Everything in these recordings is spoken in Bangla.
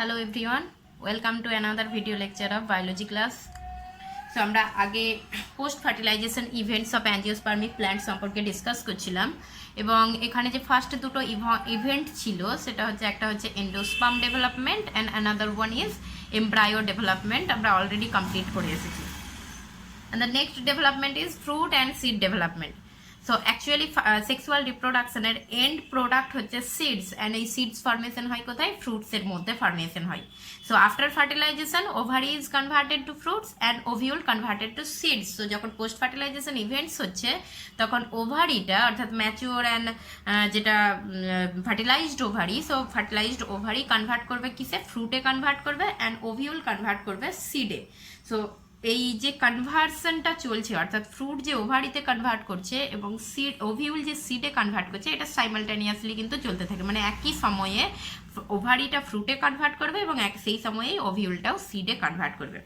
Hello everyone, welcome to another video lecture of biology class. So আমরা আগে post fertilisation events of angiospermic plant সম্পর্কে ডিসকাস করছিলাম এবং এখানে যে ফার্স্ট দুটো ইভেন্ট ছিল সেটা হচ্ছে একটা হচ্ছে endosperm development and another one is embryo development আমরা অলরেডি কমপ্লিট করে এসেছি and the next development is fruit and seed development. So actually sexual reproduction এর end product হচ্ছে seeds and এই seeds formation হয় কোথায় fruits এর মধ্যে formation হয়. So after fertilization ovary is converted to fruits and ovule converted to seeds. So যখন post fertilization events হচ্ছে তখন ওভারিটা অর্থাৎ ম্যাচিওর অ্যান্ড যেটা fertilised ovary, so fertilised ovary convert করবে কিসে, ফ্রুটে কনভার্ট করবে অ্যান্ড ওভিউল কনভার্ট করবে সিডে. সো এই যে কনভার্সনটা চলছে অর্থাৎ ফ্রুট যে ওভারিতে কনভার্ট করছে এবং সিড ওভিউল যে সিডে কনভার্ট করছে এটা সাইমালটেনিয়াসলি কিন্তু চলতে থাকে, মানে একই সময়ে ওভারিটা ফ্রুটে কনভার্ট করবে এবং সেই সময়েই ওভিউলটাও সিডে কনভার্ট করবে.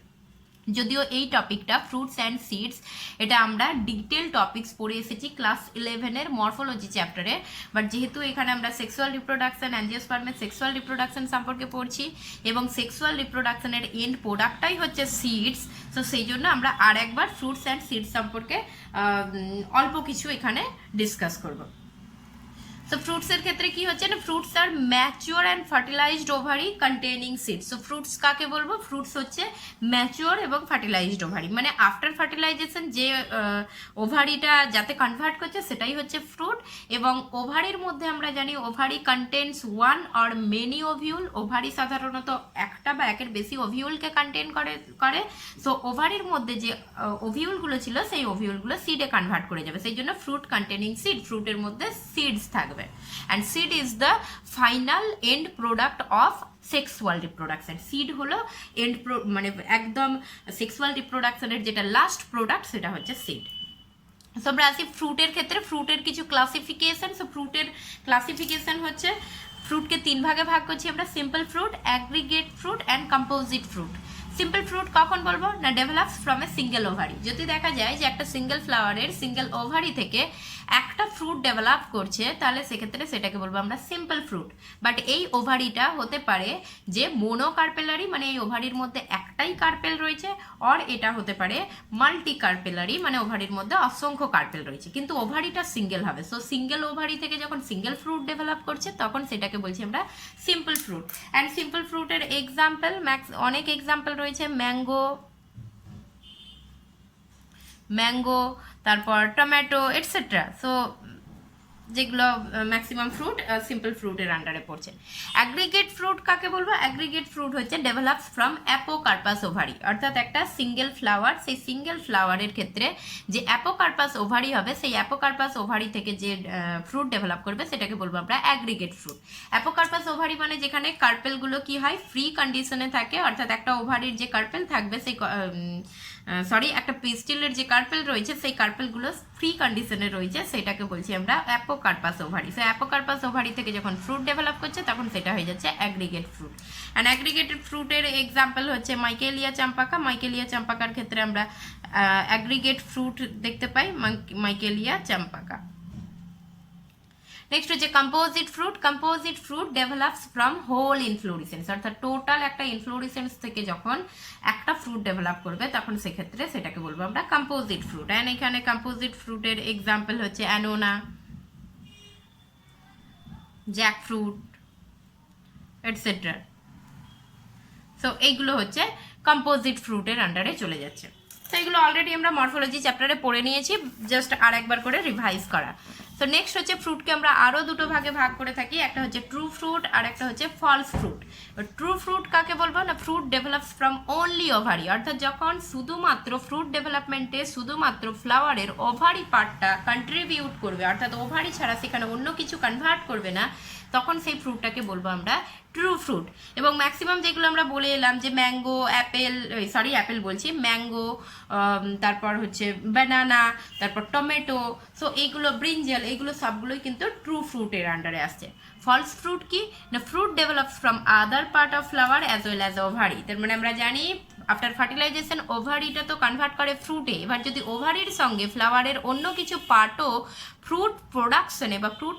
যদিও এই টপিকটা ফ্রুটস অ্যান্ড সিডস এটা আমরা ডিটেল টপিকস পড়ে এসেছি ক্লাস 11-এর মরফোলজি চ্যাপ্টারে, বাট যেহেতু এখানে আমরা সেক্সুয়াল রিপ্রোডাকশন অ্যাঞ্জিওস্পার্মের সেক্সুয়াল রিপ্রোডাকশন সম্পর্কে পড়ছি এবং সেক্সুয়াল রিপ্রোডাকশনের এন্ড প্রোডাক্টটাই হচ্ছে সিডস, তো সেই জন্য আমরা আর একবার ফ্রুটস অ্যান্ড সিডস সম্পর্কে অল্প কিছু এখানে ডিসকাস করব. সো ফ্রুটসের ক্ষেত্রে কি হচ্ছে না, ফ্রুটস আর mature and fertilized ovary containing seeds. So fruits কাকে বলবো, ফ্রুটস হচ্ছে ম্যাচিওর এবং ফার্টিলাইজড ওভারি, মানে আফটার ফার্টিলাইজেশন যে ওভারিটা যাতে কনভার্ট করছে সেটাই হচ্ছে ফ্রুট. এবং ওভারির মধ্যে আমরা জানি ovary contents one or many ovule. Ovary সাধারণত একটা বা একের বেশি ওভিউলকে কন্টেন করে. সো ওভারির মধ্যে যে ওভিউলগুলো ছিল সেই ওভিউলগুলো সিডে কনভার্ট করে যাবে, সেই জন্য ফ্রুট কন্টেনিং সিড, ফ্রুটের মধ্যে সিডস থাকবে. And seed is the final end product of sexual reproduction. seed হলো end মানে একদম sexual reproduction এর যেটা লাস্ট প্রোডাক্ট সেটা হচ্ছে seed. সো আমরা আসি ফ্রুটের ক্ষেত্রে. ফ্রুটের কিছু ক্লাসিফিকেশন. সো ফ্রুটের ক্লাসিফিকেশন হচ্ছে ফ্রুটকে তিন ভাগে ভাগ করছি আমরা, simple fruit, aggregate fruit and composite fruit. Simple fruit কখন বলবো না, develops from a single ovary. যদি দেখা যায় যে একটা সিঙ্গেল ফ্লাওয়ারের সিঙ্গেল ওভারি থেকে একটা ফ্রুট ডেভেলপ করছে তাহলে সেক্ষেত্রে সেটাকে বলবো আমরা সিম্পল ফ্রুট. বাট এই ওভারিটা হতে পারে যে মোনোকার্পেলারি, মানে এই ওভারির মধ্যে একটাই কার্পেল রয়েছে, অর এটা হতে পারে মাল্টি কার্পেলারি, মানে ওভারির মধ্যে অসংখ্য কার্পেল রয়েছে কিন্তু ওভারিটা সিঙ্গেল হবে. সো সিঙ্গেল ওভারি থেকে যখন সিঙ্গেল ফ্রুট ডেভেলপ করছে তখন সেটাকে বলছি আমরা সিম্পল ফ্রুট. অ্যান্ড সিম্পল ফ্রুটের এক্সাম্পল অনেক এক্সাম্পল রয়েছে, ম্যাঙ্গো, তারপর টমেটো এটসেট্রা. সো যেগুলো ম্যাক্সিমাম ফ্রুট সিম্পল ফ্রুটের আন্ডারে পড়ছে. অ্যাগ্রিগেট ফ্রুট কাকে বলবো, অ্যাগ্রিগেট ফ্রুট হচ্ছে ডেভেলপস ফ্রম অ্যাপোকার্পাস ওভারি, অর্থাৎ একটা সিঙ্গেল ফ্লাওয়ার, সেই সিঙ্গেল ফ্লাওয়ারের ক্ষেত্রে যে অ্যাপোকার্পাস ওভারি হবে সেই অ্যাপোকার্পাস ওভারি থেকে যে ফ্রুট ডেভেলপ করবে সেটাকে বলবো আমরা অ্যাগ্রিগেট ফ্রুট. অ্যাপোকার্পাস ওভারি মানে যেখানে কার্পেলগুলো কি হয় ফ্রি কন্ডিশনে থাকে, অর্থাৎ একটা ওভারির যে কার্পেল থাকবে সেই একটা পিস্টিলের যে কার্পেল রয়েছে সেই কার্পেলগুলো ফ্রি কন্ডিশনে রয়েছে, সেটাকে বলছি আমরা apocarpous ovary. So apocarpous ovary থেকে যখন ফ্রুট ডেভেলপ করছে তখন সেটা হয়ে যাচ্ছে অ্যাগ্রিগেট ফ্রুট. অ্যান্ড অ্যাগ্রিগেটেড ফ্রুটের এক্সাম্পল হচ্ছে মাইকেলিয়া চাম্পাকা. মাইকেলিয়া চাম্পাকার ক্ষেত্রে আমরা অ্যাগ্রিগেট ফ্রুট দেখতে পাই, মাইকেলিয়া চাম্পাকা. নেক্সট হচ্ছে composite fruit. Composite fruit develops from whole inflorescence, অর্থাৎ টোটাল একটা ইনফ্লোরিসেন্স থেকে যখন একটা ফ্রুট ডেভেলপ করবে তখন সেক্ষেত্রে সেটাকে বলবো আমরা কম্পোজিট ফ্রুট. অ্যান্ড এখানে কম্পোজিট ফ্রুটের এক্সাম্পল হচ্ছে অ্যানোনা, জ্যাকফ্রুট এটসেট্রা. সো এইগুলো হচ্ছে কম্পোজিট ফ্রুটের আন্ডারে চলে যাচ্ছে. তো এগুলো অলরেডি আমরা মরফোলজি চ্যাপ্টারে পড়ে নিয়েছি, জাস্ট আর একবার করে রিভাইজ করা. তো নেক্সট হচ্ছে ফ্রুটকে আমরা আরও দুটো ভাগে ভাগ করে থাকি, একটা হচ্ছে ট্রু ফ্রুট আর একটা হচ্ছে ফলস ফ্রুট. ট্রু ফ্রুট কাকে বলবো না, fruit develops from only ovary, অর্থাৎ যখন শুধুমাত্র ফ্রুট ডেভেলপমেন্টে শুধুমাত্র ফ্লাওয়ারের ওভারি পার্টটা কন্ট্রিবিউট করবে, অর্থাৎ ওভারি ছাড়া সেখানে অন্য কিছু কনভার্ট করবে না, তখন সেই ফ্রুটটাকে বলবো আমরা ট্রু ফ্রুট. এবং ম্যাক্সিমাম যেগুলো আমরা বলে এলাম যে ম্যাঙ্গো, অ্যাপেল বলছি, ম্যাঙ্গো, তারপর হচ্ছে ব্যানানা, তারপর টমেটো, সো এইগুলো ব্রিঞ্জাল, এইগুলো সবগুলোই কিন্তু ট্রু ফ্রুটের আন্ডারে আসছে. ফলস ফ্রুট কি না, fruit develops from other part of flower as well as ovary. তার মানে আমরা জানি আফটার ফার্টিলাইজেশন ওভারিটা তো কনভার্ট করে ফ্রুটে, এবার যদি ওভারির সঙ্গে ফ্লাওয়ারের অন্য কিছু পার্টও ফ্রুট প্রোডাকশনে বা ফ্রুট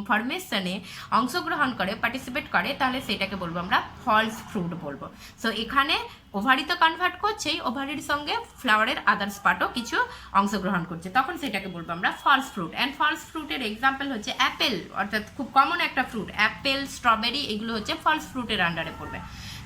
ফরমেশনে অংশগ্রহণ করে, পার্টিসিপেট করে, তাহলে সেটাকে বলবো আমরা ফলস ফ্রুট বলবো। সো এখানে ওভারি তো কনভার্ট করছেই, ওভারির সঙ্গে ফ্লাওয়ারের আদার্স পার্টও কিছু অংশগ্রহণ করছে, তখন সেটাকে বলবো আমরা ফলস ফ্রুট। অ্যান্ড ফলস ফ্রুটের এক্সাম্পল হচ্ছে অ্যাপেল, অর্থাৎ খুব কমন একটা ফ্রুট অ্যাপেল, স্ট্রবেরি, এগুলো হচ্ছে ফলস ফ্রুটের আন্ডারে পড়বে।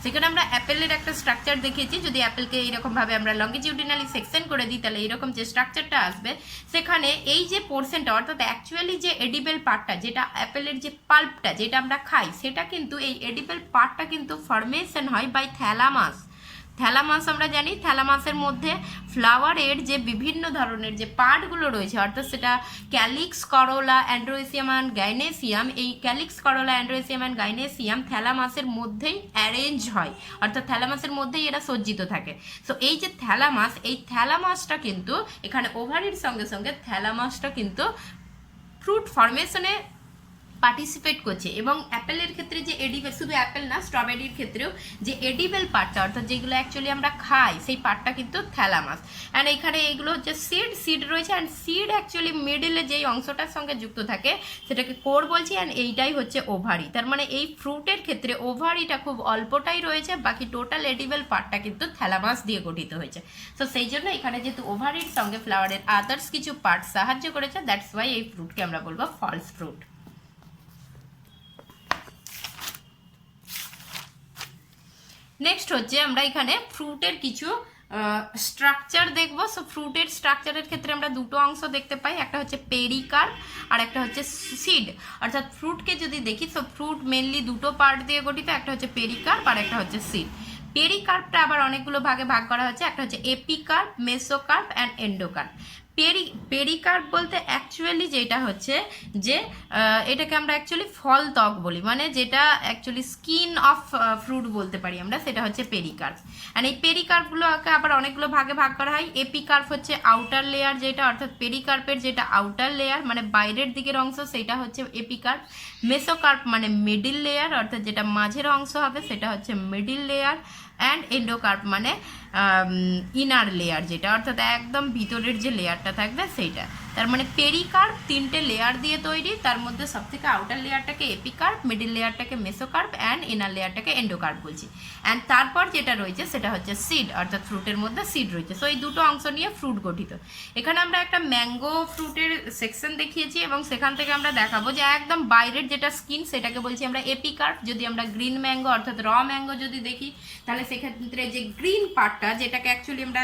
সেখানে আমরা অ্যাপেলের একটা স্ট্রাকচার দেখিয়েছি, যদি অ্যাপেলকে এইরকমভাবে আমরা লঙ্গিটিউডিনালি সেকশন করে দিই তাহলে এইরকম যে স্ট্রাকচারটা আসবে, সেখানে এই যে পোর্শনটা অর্থাৎ অ্যাকচুয়ালি যে এডিবল পার্টটা, যেটা অ্যাপেলের যে পাল্পটা যেটা আমরা খাই, সেটা কিন্তু এই এডিবল পার্টটা কিন্তু ফরমেশন হয় বাই থ্যালামাস। থ্যালামাস আমরা জানি, থ্যালামাসের মধ্যে ফ্লাওয়ারের যে বিভিন্ন ধরনের যে পার্টগুলো রয়েছে, অর্থাৎ সেটা ক্যালিক্স, করোলা, অ্যান্ড্রোয়েসিয়াম অ্যান্ড গাইনেসিয়াম, এই ক্যালিক্স, করোলা, অ্যান্ড্রোয়েসিয়াম অ্যান্ড গাইনেসিয়াম থ্যালামাসের মধ্যেই অ্যারেঞ্জ হয়, অর্থাৎ থ্যালামাসের মধ্যেই এরা সজ্জিত থাকে। সো এই যে থ্যালামাস, এই থ্যালামাসটা কিন্তু এখানে ওভারির সঙ্গে সঙ্গে থ্যালামাসটা কিন্তু ফ্রুট ফরমেশনে পার্টিসিপেট করছে। এবং অ্যাপেলের ক্ষেত্রে যে এডিবল, শুধু অ্যাপেল না, স্ট্রবেরির ক্ষেত্রেও যে এডিবল পার্টটা অর্থাৎ যেগুলো অ্যাকচুয়ালি আমরা খাই, সেই পার্টটা কিন্তু থ্যালামাস। অ্যান্ড এখানে এইগুলো হচ্ছে সিড রয়েছে, অ্যান্ড সিড অ্যাকচুয়ালি মিডলে যেই অংশটার সঙ্গে যুক্ত থাকে সেটাকে কোর বলছি, অ্যান্ড এইটাই হচ্ছে ওভারি। তার মানে এই ফ্রুটের ক্ষেত্রে ওভারিটা খুব অল্পটাই রয়েছে, বাকি টোটাল এডিবল পার্টটা কিন্তু থ্যালামাস দিয়ে গঠিত হয়েছে। তো সেই জন্য এখানে যেহেতু ওভারির সঙ্গে ফ্লাওয়ারের আদার্স কিছু পার্ট সাহায্য করেছে, দ্যাটস ওয়াই এই ফ্রুটকে আমরা বলবো ফলস ফ্রুট। নেক্সট হচ্ছে আমরা এখানে ফ্রুটের কিছু স্ট্রাকচার দেখবো। সো ফ্রুটের স্ট্রাকচারের ক্ষেত্রে আমরা দুটো অংশ দেখতে পাই, একটা হচ্ছে পেরিকার্প আর একটা হচ্ছে সিড। অর্থাৎ ফ্রুটকে যদি দেখি, সো ফ্রুট মেনলি দুটো পার্ট দিয়ে গঠিত, একটা হচ্ছে পেরিকার্প আর একটা হচ্ছে সিড। পেরিকার্পটা আবার অনেকগুলো ভাগে ভাগ করা হচ্ছে, একটা হচ্ছে এপিকার্প, মেসোকার্প অ্যান্ড এন্ডোকার্প। পেরিকার্প বলতে অ্যাকচুয়ালি যেটা হচ্ছে যে এটাকে আমরা অ্যাকচুয়ালি ফল ত্বক বলি, মানে যেটা অ্যাকচুয়ালি স্কিন অফ ফ্রুট বলতে পারি আমরা, সেটা হচ্ছে পেরিকার্প। অ্যান্ড এই পেরিকার্পগুলোকে আবার অনেকগুলো ভাগে ভাগ করা হয়। এপিকার্প হচ্ছে আউটার লেয়ার যেটা, অর্থাৎ পেরিকার্পের যেটা আউটার লেয়ার মানে বাইরের দিকের অংশ, সেটা হচ্ছে এপিকার্প। মেসোকার্প মানে মিডিল লেয়ার, অর্থাৎ যেটা মাঝের অংশ হবে সেটা হচ্ছে মিডিল লেয়ার। অ্যান্ড এন্ডোকার্প মানে ইনার লেয়ার যেটা, অর্থাৎ একদম ভিতরের যে লেয়ারটা থাকবে সেইটা। তার মানে পেরিকার্প তিনটে লেয়ার দিয়ে তৈরি, তার মধ্যে সব থেকে আউটার লেয়ারটাকে এপিকার্প, মিডিল লেয়ারটাকে মেসোকার্প অ্যান্ড ইনার লেয়ারটাকে এন্ডোকার্প বলছি। অ্যান্ড তারপর যেটা রয়েছে সেটা হচ্ছে সিড, অর্থাৎ ফ্রুটের মধ্যে সিড রয়েছে। সো এই দুটো অংশ নিয়ে ফ্রুট গঠিত। এখানে আমরা একটা ম্যাঙ্গো ফ্রুটের সেকশন দেখিয়েছি এবং সেখান থেকে আমরা দেখাবো যে একদম বাইরের যেটা স্কিন সেটাকে বলছি আমরা এপিকার্প। যদি আমরা গ্রিন ম্যাঙ্গো অর্থাৎ র ম্যাঙ্গো যদি দেখি, তাহলে সেক্ষেত্রে যে গ্রিন পার্টটা যেটাকে অ্যাকচুয়ালি আমরা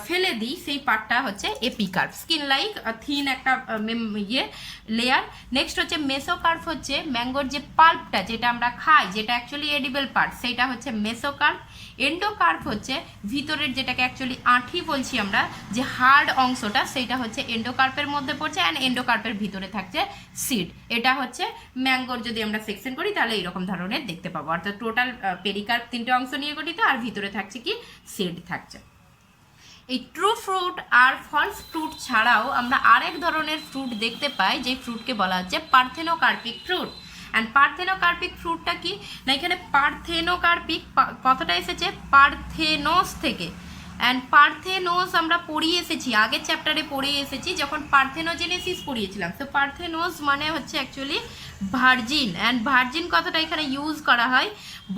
ফেলে দিই, সেই পার্টটা হচ্ছে এপিকার্প, স্কিন লাইক থিন একটা লেয়ার। নেক্সট হচ্ছে মেসোকার্প, হচ্ছে ম্যাঙ্গোর যে পাল্পটা যেটা আমরা খাই, যেটা অ্যাকচুয়ালি এডিবল পার্ট, সেইটা হচ্ছে মেসোকার্প। এন্ডোকার্প হচ্ছে ভিতরের যেটাকে অ্যাকচুয়ালি আঁঠি বলছি আমরা, যে হার্ড অংশটা, সেইটা হচ্ছে এন্ডোকার্পের মধ্যে পড়ছে। অ্যান্ড এন্ডোকার্পের ভিতরে থাকছে সিড। এটা হচ্ছে ম্যাঙ্গোর যদি আমরা সেকশন করি তাহলে এইরকম ধরনের দেখতে পাবো, অর্থাৎ টোটাল পেরিকার্প তিনটে অংশ নিয়ে গঠিত, আর ভিতরে থাকছে কি সিড থাকছে। এই ট্রু ফ্রুট আর ফলস ফ্রুট ছাড়াও আমরা আরেক ধরনের ফ্রুট দেখতে পাই, যে ফ্রুটকে বলা হচ্ছে পার্থেনোকার্পিক ফ্রুট। অ্যান্ড পার্থেনোকার্পিক ফ্রুটটা কি না, এখানে পার্থেনোকার্পিক কথাটা এসেছে পার্থেনোস থেকে। অ্যান্ড পার্থেনোস আমরা পড়িয়ে এসেছি, আগের চ্যাপ্টারে পড়িয়ে এসেছি যখন পার্থেনোজেনেসিস পড়িয়েছিলাম। তো পার্থেনোস মানে হচ্ছে অ্যাকচুয়ালি ভার্জিন। অ্যান্ড ভার্জিন কথাটা এখানে ইউজ করা হয়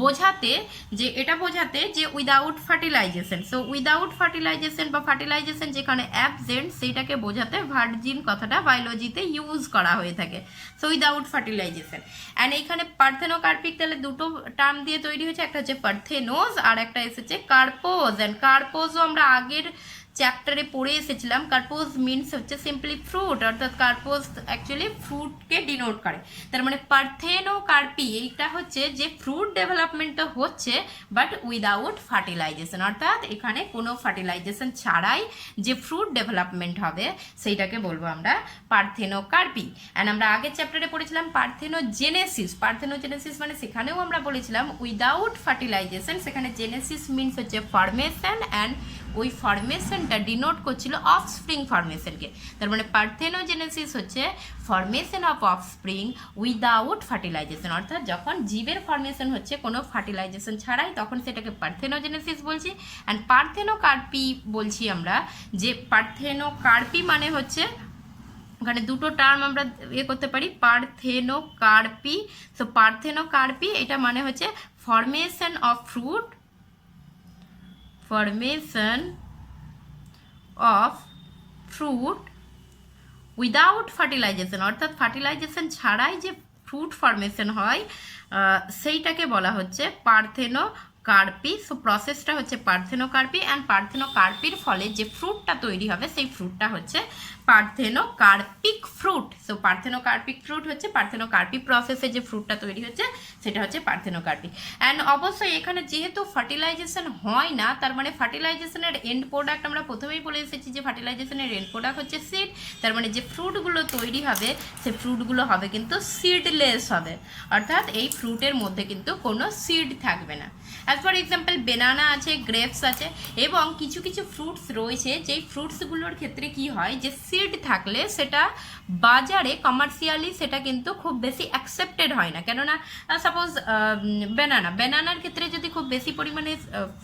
বোঝাতে, যে এটা বোঝাতে যে without fertilization. So without fertilization বা ফার্টিলাইজেশন যেখানে অ্যাবসেন্ট, সেইটাকে বোঝাতে ভার্জিন কথাটা বায়োলজিতে ইউজ করা হয়ে থাকে। So without fertilization. অ্যান্ড এইখানে পার্থেনোকার্পিক তাহলে দুটো টার্ম দিয়ে তৈরি হয়েছে, একটা হচ্ছে পার্থেনোস আর একটা এসেছে কার্পোজ। অ্যান্ড কার্পোজও আমরা আগের চ্যাপ্টারে পড়ে এসেছিলাম। কার্পোজ মিনস হচ্ছে সিম্পলি ফ্রুট, অর্থাৎ কার্পোজ অ্যাকচুয়ালি ফ্রুটকে ডিনোট করে। তার মানে পার্থেনোকার্পি এইটা হচ্ছে যে ফ্রুট ডেভেলপমেন্টটা হচ্ছে বাট উইদাউট ফার্টিলাইজেশন, অর্থাৎ এখানে কোনো ফার্টিলাইজেশন ছাড়াই যে ফ্রুট ডেভেলপমেন্ট হবে সেইটাকে বলবো আমরা পার্থেনোকার্পি। অ্যান্ড আমরা আগের চ্যাপ্টারে পড়েছিলাম পার্থেনোজেনেসিস। পার্থেনোজেনেসিস মানে সেখানেও আমরা বলেছিলাম উইদাউট ফার্টিলাইজেশন, সেখানে জেনেসিস মিনস হচ্ছে ফরমেশন, অ্যান্ড ওই ফরমেশনটা ডিনোট করছিল অফস্প্রিং ফরমেশনকে। তার মানে পার্থেনোজেনেসিস হচ্ছে formation of offspring without fertilization, অর্থাৎ যখন জীবের ফরমেশন হচ্ছে কোনো ফার্টিলাইজেশন ছাড়াই, তখন সেটাকে পার্থেনোজেনেসিস বলছি। অ্যান্ড পার্থেনোকার্পি বলছি আমরা, যে পার্থেনোকার্পি মানে হচ্ছে ওখানে দুটো টার্ম আমরা করতে পারি, পার্থেনোকার্পি। সো পার্থেনোকার্পি এটা মানে হচ্ছে formation of fruit, formation of fruit without fertilization, অর্থাৎ ফার্টিলাইজেশন ছাড়াই যে ফ্রুট ফরমেশন হয় সেইটাকে বলা হচ্ছে পার্থেনোকার্পি। সো প্রসেসটা হচ্ছে পার্থেনোকার্পি, অ্যান্ড পার্থেনোকার্পির ফলে যে ফ্রুটটা তৈরি হবে সেই ফ্রুটটা হচ্ছে parthenocarpic fruit. So parthenocarpic fruit হচ্ছে পার্থেনোকার্পি প্রসেসে যে ফ্রুটটা তৈরি হচ্ছে সেটা হচ্ছে পার্থেনোকার্পিক। অ্যান্ড অবশ্যই এখানে যেহেতু ফার্টিলাইজেশন হয় না, তার মানে ফার্টিলাইজেশনের এন্ড প্রোডাক্ট আমরা প্রথমেই বলে এসেছি যে ফার্টিলাইজেশনের এন্ড প্রোডাক্ট হচ্ছে সিড। তার মানে যে ফ্রুটগুলো তৈরি হবে সে ফ্রুটগুলো হবে কিন্তু সিডলেস হবে, অর্থাৎ এই ফ্রুটের মধ্যে কিন্তু কোনো সিড থাকবে না। অ্যাজ ফর এক্সাম্পল বেনানা আছে, গ্রেপস আছে, এবং কিছু কিছু ফ্রুটস রয়েছে যেই ফ্রুটসগুলোর ক্ষেত্রে কি হয় যে সিড থাকলে সেটা বাজারে কমার্শিয়ালি সেটা কিন্তু খুব বেশি অ্যাকসেপ্টেড হয় না। কেননা সাপোজ বেনানার ক্ষেত্রে যদি খুব বেশি পরিমাণে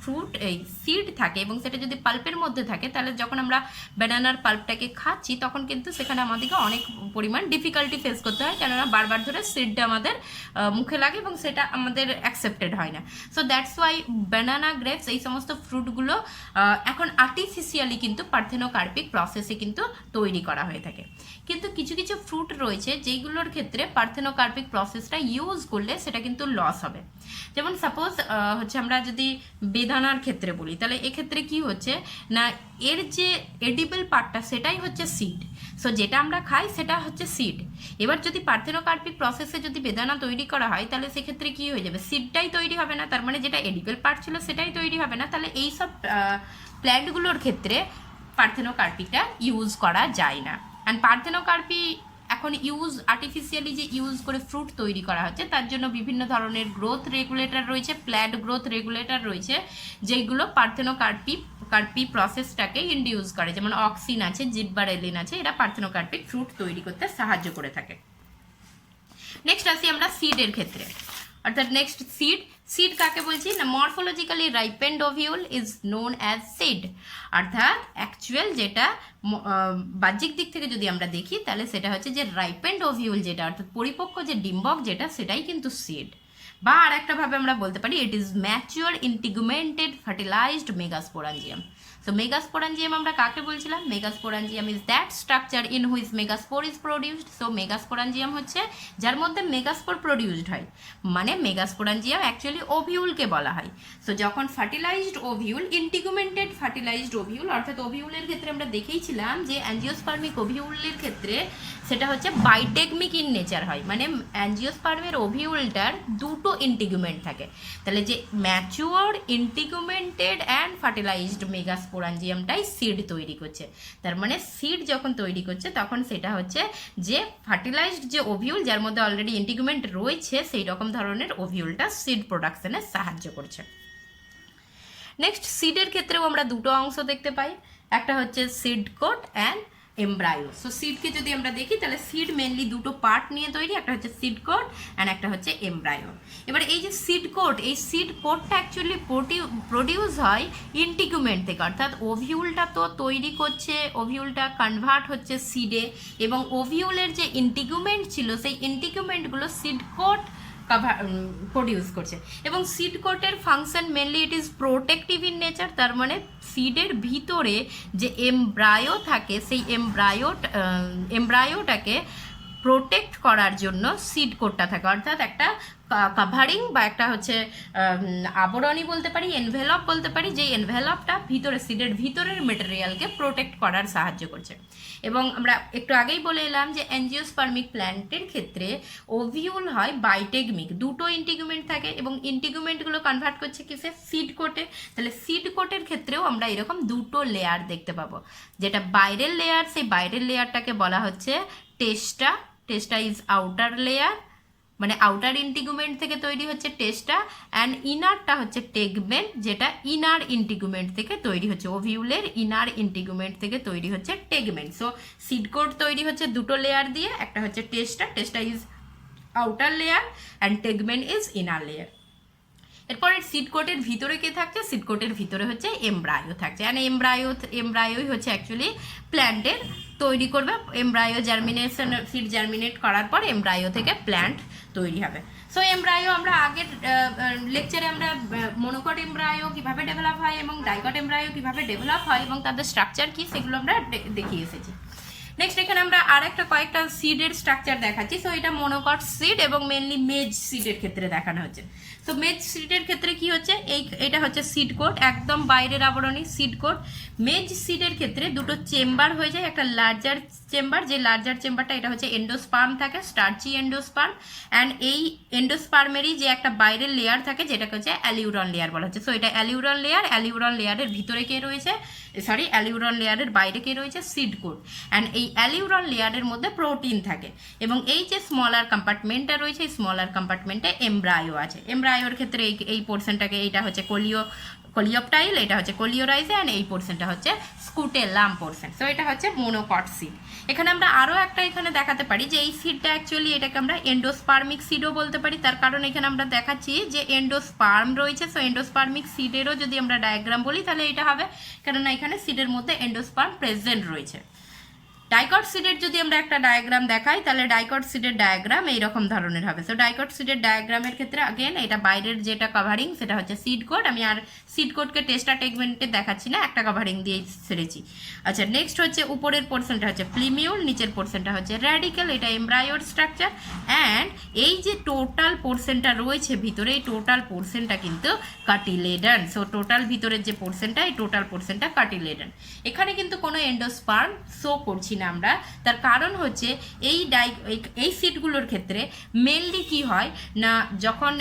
ফ্রুট এই সিড থাকে এবং সেটা যদি পাল্পের মধ্যে থাকে, তাহলে যখন আমরা বেনানার পাল্পটাকে খাচ্ছি তখন কিন্তু সেখানে আমাদেরকে অনেক পরিমাণ ডিফিকাল্টি ফেস করতে হয়, কেননা বারবার ধরে সিডটা আমাদের মুখে লাগে এবং সেটা আমাদের অ্যাকসেপ্টেড হয় না। So that's why banana, grapes এই সমস্ত ফ্রুটগুলো এখন আর্টিফিশিয়ালি কিন্তু পার্থেনোকার্পিক প্রসেসে কিন্তু তৈরি করা হয়ে থাকে। কিন্তু কিছু কিছু ফ্রুট রয়েছে যেইগুলোর ক্ষেত্রে পার্থেনোকার্পিক প্রসেসটা ইউজ করলে সেটা কিন্তু লস হবে। যেমন সাপোজ হচ্ছে আমরা যদি বেদানার ক্ষেত্রে বলি, তাহলে এক্ষেত্রে কি হচ্ছে না, এর যে এডিবল পার্টটা সেটাই হচ্ছে সিড। সো যেটা আমরা খাই সেটা হচ্ছে সিড। এবার যদি পার্থেনোকার্পিক প্রসেসে যদি বেদানা তৈরি করা হয় তাহলে সেক্ষেত্রে কি হয়ে যাবে, সিডটাই তৈরি হবে না, তার মানে যেটা এডিবল পার্ট ছিল সেটাই তৈরি হবে না। তাহলে এইসব প্ল্যান্টগুলোর ক্ষেত্রে পার্থেনোকার্পিটা ইউজ করা যায় না। অ্যান্ড পার্থেনোকার্পি এখন আর্টিফিশিয়ালি যে ইউজ করে ফ্রুট তৈরি করা হচ্ছে তার জন্য বিভিন্ন ধরনের গ্রোথ রেগুলেটর রয়েছে, প্ল্যান্ট গ্রোথ রেগুলেটর রয়েছে, যেগুলো পার্থেনোকার্পি প্রসেসটাকে ইন্ডিউস করে। যেমন অক্সিন আছে, জিব্বারেলিন আছে, এরা পার্থেনোকার্পিক ফ্রুট তৈরি করতে সাহায্য করে থাকে। নেক্সট আসি আমরা সিডের ক্ষেত্রে, অর্থাৎ নেক্সট সিড কাকে বলছি না, morphologically ripened ovule is known as seed. অর্থাৎ অ্যাকচুয়াল যেটা বাহ্যিক দিক থেকে যদি আমরা দেখি তাহলে সেটা হচ্ছে যে রাইপেন্ড ওভিউল যেটা, অর্থাৎ পরিপক্ক যে ডিম্বক যেটা, সেটাই কিন্তু সিড। বা আর একটা ভাবে আমরা বলতে পারি it is mature integumented fertilised megasporangium. So megasporangium আমরা কাকে বলছিলাম, megasporangium is that structure in which megaspore is produced. So megasporangium হচ্ছে যার মধ্যে মেগাস্পোর প্রডিউসড হয়, মানে মেগাস্পোরাঞ্জিয়াম অ্যাকচুয়ালি ওভিউলকে বলা হয়। সো যখন ফার্টিলাইজড ওভিউল, ইন্টিগুমেন্টেড ফার্টিলাইজড ওভিউল, অর্থাৎ ওভিউলের ক্ষেত্রে আমরা দেখেইছিলাম যে অ্যাঞ্জিওস্পার্মিক ওভিউলের ক্ষেত্রে সেটা হচ্ছে বাইটেগমিক ইন নেচার হয়, মানে অ্যাঞ্জিওস্পার্মের ওভিউলটার দুটো ইন্টিগুমেন্ট থাকে। তাহলে যে ম্যাচিওর ইন্টিগুমেন্টেড অ্যান্ড ফার্টিলাইজড মেগাস্পোরাঞ্জিয়ামটাই সিড তৈরি করছে। তার মানে সিড যখন তৈরি করছে তখন সেটা হচ্ছে যে ফার্টিলাইজড যে ওভিউল যার মধ্যে অলরেডি ইন্টিগুমেন্ট রয়েছে সেই রকম ধরনের ওভিউলটা সিড প্রোডাকশনে সাহায্য করছে। নেক্সট সিডের ক্ষেত্রেও আমরা দুটো অংশ দেখতে পাই, একটা হচ্ছে seed coat and embryo. So সিডকে যদি আমরা দেখি তাহলে সিড মেনলি দুটো পার্ট নিয়ে তৈরি, একটা হচ্ছে সিড কোট অ্যান্ড একটা হচ্ছে এমব্রায়ো। এবার এই যে সিড কোট, এই সিড কোটটা অ্যাকচুয়ালি প্রডিউস হয় ইন্টিগুমেন্ট থেকে, অর্থাৎ ওভিউলটা তো তৈরি করছে, ওভিউলটা কনভার্ট হচ্ছে সিডে, এবং ওভিউলের যে ইন্টিগুমেন্ট ছিল সেই ইন্টিগুমেন্টগুলো সিড কোট প্রডিউস করছে। এবং সিড কোটের function mainly it is protective in nature. তার মানে সিডের ভিতরে যে এমব্রায়ো থাকে সেই এমব্রায়োটাকে প্রোটেক্ট করার জন্য সিড কোটটা থাকে, অর্থাৎ একটা কাভারিং বা একটা হচ্ছে আবরণী বলতে পারি, এনভেলপ বলতে পারি, যে এনভেলপটা ভিতরে সিডের ভিতরের মেটেরিয়ালকে প্রোটেক্ট করার সাহায্য করছে। এবং আমরা একটু আগেই বলে এলাম যে অ্যাঞ্জিওস্পার্মিক প্ল্যান্টের ক্ষেত্রে ওভিউল হয় বাইটেগমিক, দুটো ইন্টিগুমেন্ট থাকে এবং ইন্টিগুমেন্টগুলো কনভার্ট করছে কিসে, সিড কোটে। তাহলে সিড কোটের ক্ষেত্রেও আমরা এরকম দুটো লেয়ার দেখতে পাবো, যেটা বাইরের লেয়ার, সেই বাইরের লেয়ারটাকে বলা হচ্ছে টেস্টা। টেস্টা ইজ আউটার লেয়ার, মানে আউটার ইন্টিগুমেন্ট থেকে তৈরি হচ্ছে টেস্টা, অ্যান্ড ইনারটা হচ্ছে টেগমেন্ট, যেটা ইনার ইন্টিগুমেন্ট থেকে তৈরি হচ্ছে, ওভিউলের ইনার ইন্টিগুমেন্ট থেকে তৈরি হচ্ছে টেগমেন্ট। সো সিড কোট তৈরি হচ্ছে দুটো লেয়ার দিয়ে, একটা হচ্ছে testa is outer layer and tegmen is inner layer. এরপরে সিড কোটের ভিতরে কে থাকছে, সিড কোটের ভিতরে হচ্ছে এমব্রায়ো থাকছে, অ্যান্ড এমব্রায়োই হচ্ছে অ্যাকচুয়ালি প্ল্যান্টের তৈরি করবে, এমব্রায়ো জার্মিনেশন, সিড জার্মিনেট করার পর এমব্রায়ো থেকে প্ল্যান্ট তৈরি হবে। সো এমব্রায়ো আমরা আগের লেকচারে আমরা মনোকট এমব্রায়ো কীভাবে ডেভেলপ হয় এবং ডাইকট এমব্রায়ো কীভাবে ডেভেলপ হয় এবং তাদের স্ট্রাকচার কী সেগুলো আমরা দেখিয়ে এসেছি। নেক্সট এখানে আমরা আর একটা কয়েকটা সিডের স্ট্রাকচার দেখাচ্ছি। সো এটা মনোকট সিড এবং মেনলি মেজ সিডের ক্ষেত্রে দেখানো হচ্ছে। তো মেজ সিডের ক্ষেত্রে কি হচ্ছে, এটা হচ্ছে সিড কোট, একদম বাইরের আবরণী সিড কোট। মেজ সিডের ক্ষেত্রে দুটো চেম্বার হয়ে যায়, একটা লার্জার চেম্বার, যে লার্জার চেম্বারটা এটা হচ্ছে এন্ডোস্পার্ম থাকে, স্টার্চি এন্ডোস্পার্ম, অ্যান্ড এই এন্ডোস্পার্মেরই যে একটা বাইরের লেয়ার থাকে যেটাকে হচ্ছে অ্যালিউরন লেয়ার বলা হচ্ছে। সো এটা অ্যালিউরন লেয়ার, অ্যালিউরন লেয়ারের ভিতরে কে রয়েছে, সরি অ্যালিউরন লেয়ারের বাইরে কে রয়েছে, সিড কোট। অ্যান্ড এই অ্যালিউরন লেয়ারের মধ্যে প্রোটিন থাকে এবং এই যে স্মলার কম্পার্টমেন্টটা রয়েছে, এই স্মলার কম্পার্টমেন্টে এমব্রায়ো আছে। এমব্রায়োর ক্ষেত্রে এই পোর্শনটাকে, এইটা হচ্ছে কোলিওপটাইল, এটা হচ্ছে কোলিওরাইজে, অ্যান্ড এই পোর্শনটা হচ্ছে স্কুটেলাম পোর্শন। সো এটা হচ্ছে মনোকট সিড। এখানে আমরা আরও একটা এখানে দেখাতে পারি যে এই সিডটা অ্যাকচুয়ালি এটাকে আমরা এন্ডোস্পার্মিক সিডও বলতে পারি, তার কারণ এখানে আমরা দেখাচ্ছি যে এন্ডোস্পার্ম রয়েছে। সো এন্ডোস্পার্মিক সিডেরও যদি আমরা ডায়াগ্রাম বলি তাহলে এটা হবে, কেননা এখানে সিডের মধ্যে এন্ডোস্পার্ম প্রেজেন্ট রয়েছে। ডাইকট সিডের যদি আমরা একটা ডায়াগ্রাম দেখাই তাহলে ডাইকট সিডের ডায়াগ্রাম এইরকম ধরনের হবে। সো ডাইকট সিডের ডায়াগ্রামের ক্ষেত্রে আগেন এটা বাইরের যেটা কাভারিং সেটা হচ্ছে সিড কোট। আমি আর সিড কোটকে টেস্টার টেগমেন্টে দেখাচ্ছি না, একটা কাভারিং দিয়ে ছেড়েছি। আচ্ছা, নেক্সট হচ্ছে উপরের পোর্শনটা হচ্ছে প্লিমিউল, নিচের পোর্শনটা হচ্ছে র্যাডিক্যাল, এটা এমব্রায়োর স্ট্রাকচার। অ্যান্ড এই যে টোটাল পোর্শনটা রয়েছে ভিতরে, এই টোটাল পোর্শনটা কিন্তু কার্টিলেডন। সো টোটাল ভিতরের যে পোর্শনটা, এই টোটাল পোর্শনটা কার্টিলেডন। এখানে কিন্তু কোনো এন্ডোস্পার্ম শো করছি না আমরা, তার কারণ হচ্ছে এই সিটগুলোর ক্ষেত্রে মেনলি কি হয় না, যখন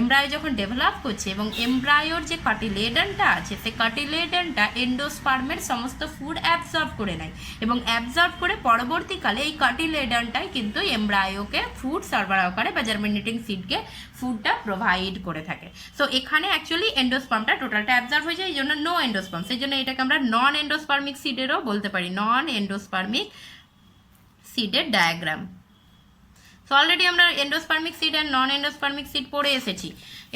এমব্রায়ো যখন ডেভেলপ করছে এবং এমব্রায়োর যে কার্টিলেডনটা আছে সেই কার্টিলেডনটা এন্ডোস্পার্মের সমস্ত ফুড অ্যাবজর্ব করে নেয় এবং অ্যাবজর্ব করে পরবর্তীকালে এই কার্টিলেডনটাই কিন্তু এমব্রায়োকে ফুড সরবরাহ করে বা জার্মিনেটিং সিডকে ফুডটা প্রোভাইড করে থাকে। সো এখানে অ্যাকচুয়ালি এন্ডোস্পার্মটা টোটালটা অ্যাবজর্ব হয়ে যায়, এই জন্য নো এন্ডোস্পার্ম। সেই জন্য এটাকে আমরা নন এন্ডোস্পার্মিক সিডেরও বলতে পারি, নন এন্ডোস্পার্মিক সিডের ডায়াগ্রাম। সো অলরেডি আমরা এন্ডোস্পার্মিক সিড অ্যান্ড নন এন্ডোস্পার্মিক সিড পড়ে এসেছি,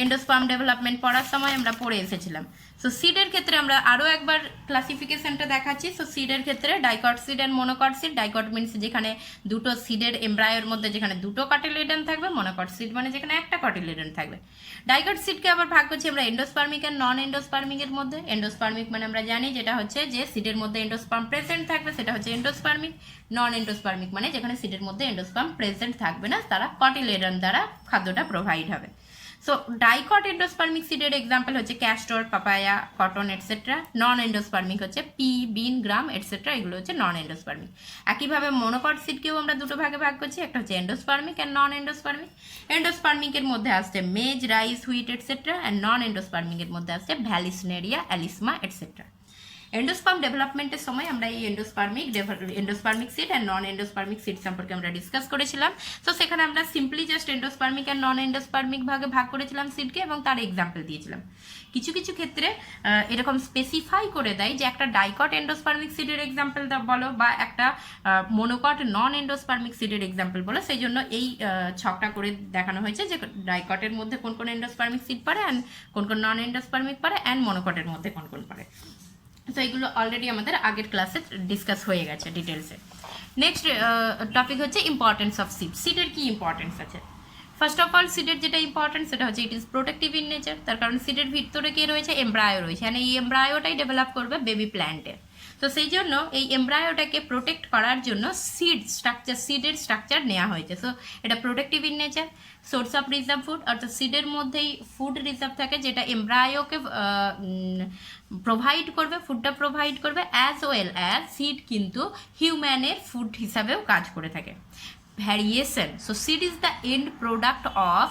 এন্ডোস্পার্ম ডেভেলপমেন্ট পড়ার সময় আমরা পড়ে এসেছিলাম। সো সিডের ক্ষেত্রে আমরা আরও একবার ক্লাসিফিকেশনটা দেখাচ্ছি। সো সিডের ক্ষেত্রে dicot seed and monocot seed. Dicot means যেখানে দুটো সিডের এমব্রায়োর মধ্যে যেখানে দুটো কার্টিলেডন থাকবে, মনোকট সিড মানে যেখানে একটা কার্টিলেডন থাকবে। ডাইকট সিডকে আবার ভাগ করছি আমরা এন্ডোস্পার্মিক অ্যান্ড নন এন্ডোস্পার্মিকের মধ্যে। এন্ডোস্পার্মিক মানে আমরা জানি যেটা হচ্ছে যে সিডের মধ্যে এন্ডোস্পার্ম প্রেজেন্ট থাকবে, সেটা হচ্ছে এন্ডোস্পার্মিক। নন এন্ডোস্পার্মিক মানে যেখানে সিডের মধ্যে এন্ডোস্পার্ম প্রেজেন্ট থাকবে না, তারা কার্টিলেডন দ্বারা খাদ্যটা প্রোভাইড হবে। সো ডাইকট এন্ডোস্পার্মিক সিডের এক্সাম্পল হচ্ছে ক্যাস্টর, পাপায়া, কটন এটসেট্রা। নন এন্ডোস্পার্মিক হচ্ছে পি, বিন, গ্রাম এটসেট্রা, এগুলো হচ্ছে নন এন্ডোস্পার্মিক। একইভাবে মনোকট সিডকেও আমরা দুটো ভাগে ভাগ করছি, একটা হচ্ছে এন্ডোস্পার্মিক অ্যান্ড নন এন্ডোস্পার্মিক। এন্ডোস্পার্মিকের মধ্যে আসছে maize, rice, wheat etcetera, and non এন্ডোস্পার্মিকের মধ্যে আসছে ভ্যালিসনেরিয়া, অ্যালিসমা এটসেট্রা। এন্ডোস্পার্ম ডেভেলপমেন্টের সময় আমরা এই এন্ডোস্পার্মিক সিড অ্যান্ড নন এন্ডোস্পার্মিক সিড সম্পর্কে আমরা ডিসকাস করেছিলাম। তো সেখানে আমরা সিম্পলি জাস্ট এন্ডোস্পার্মিক অ্যান্ড নন এন্ডোস্পার্মিক ভাগে ভাগ করেছিলাম সিডকে এবং তার এক্সাম্পল দিয়েছিলাম। কিছু কিছু ক্ষেত্রে এরকম স্পেসিফাই করে দেয় যে একটা ডাইকট এন্ডোস্পার্মিক সিডের এক্সাম্পল বলো বা একটা মনোকট নন এন্ডোস্পার্মিক সিডের এক্সাম্পল বলো, সেই জন্য এই ছকটা করে দেখানো হয়েছে যে ডাইকটের মধ্যে কোন কোন এন্ডোস্পার্মিক সিড পারে অ্যান্ড কোন কোন নন এন্ডোস্পার্মিক পারে অ্যান্ড মনোকটের মধ্যে কোন কোন পারে। তো এগুলো অলরেডি আমাদের আগের ক্লাসে ডিসকাস হয়ে গেছে ডিটেলসে। নেক্সট টপিক হচ্ছে ইম্পর্টেন্স অফ সিড। সিডের কি ইম্পর্টেন্স আছে? ফার্স্ট অফ অল সিডের যেটা ইম্পর্টেন্ট সেটা হচ্ছে it is protective in nature, তার কারণ সিডের ভিতরে কে রয়েছে, এমব্রায়ো রয়েছে, মানে এই এমব্রায়োটাই ডেভেলপ করবে বেবি প্ল্যান্টের। তো সেই জন্য এই এমব্রায়োটাকে প্রোটেক্ট করার জন্য সিডের স্ট্রাকচার নেওয়া হয়েছে। সো এটা protective in nature. Source of reserve food, অর্থাৎ সিডের মধ্যেই ফুড রিজার্ভ থাকে যেটা এমব্রায়োকে প্রোভাইড করবে, ফুডটা প্রোভাইড করবে, অ্যাজ ওয়েল অ্যাজ সিড কিন্তু হিউম্যানের ফুড হিসাবেও কাজ করে থাকে। Variation, so seed is the end product of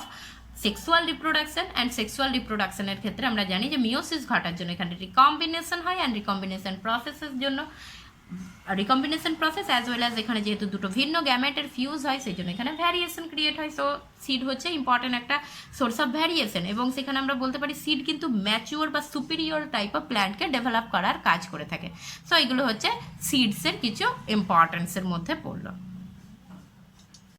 sexual reproduction, and sexual রিপ্রোডাকশনের ক্ষেত্রে আমরা জানি যে মিওসিস ঘটার জন্য এখানে রিকম্বিনেশন হয়, অ্যান্ড রিকম্বিনেশন প্রসেসের জন্য recombination process as well as এখানে যেহেতু দুটো ভিন্ন গ্যামেটের ফিউজ হয় সেই জন্য এখানে ভ্যারিয়েশন ক্রিয়েট হয়। সো সিড হচ্ছে ইম্পর্টেন্ট একটা সোর্স অফ ভ্যারিয়েশন, এবং সেখানে আমরা বলতে পারি সিড কিন্তু ম্যাচিওর বা সুপিরিয়র টাইপ অফ প্ল্যান্টকে ডেভেলপ করার কাজ করে থাকে। সো এগুলো হচ্ছে সিডসের কিছু ইম্পর্টেন্সের মধ্যে পড়লো।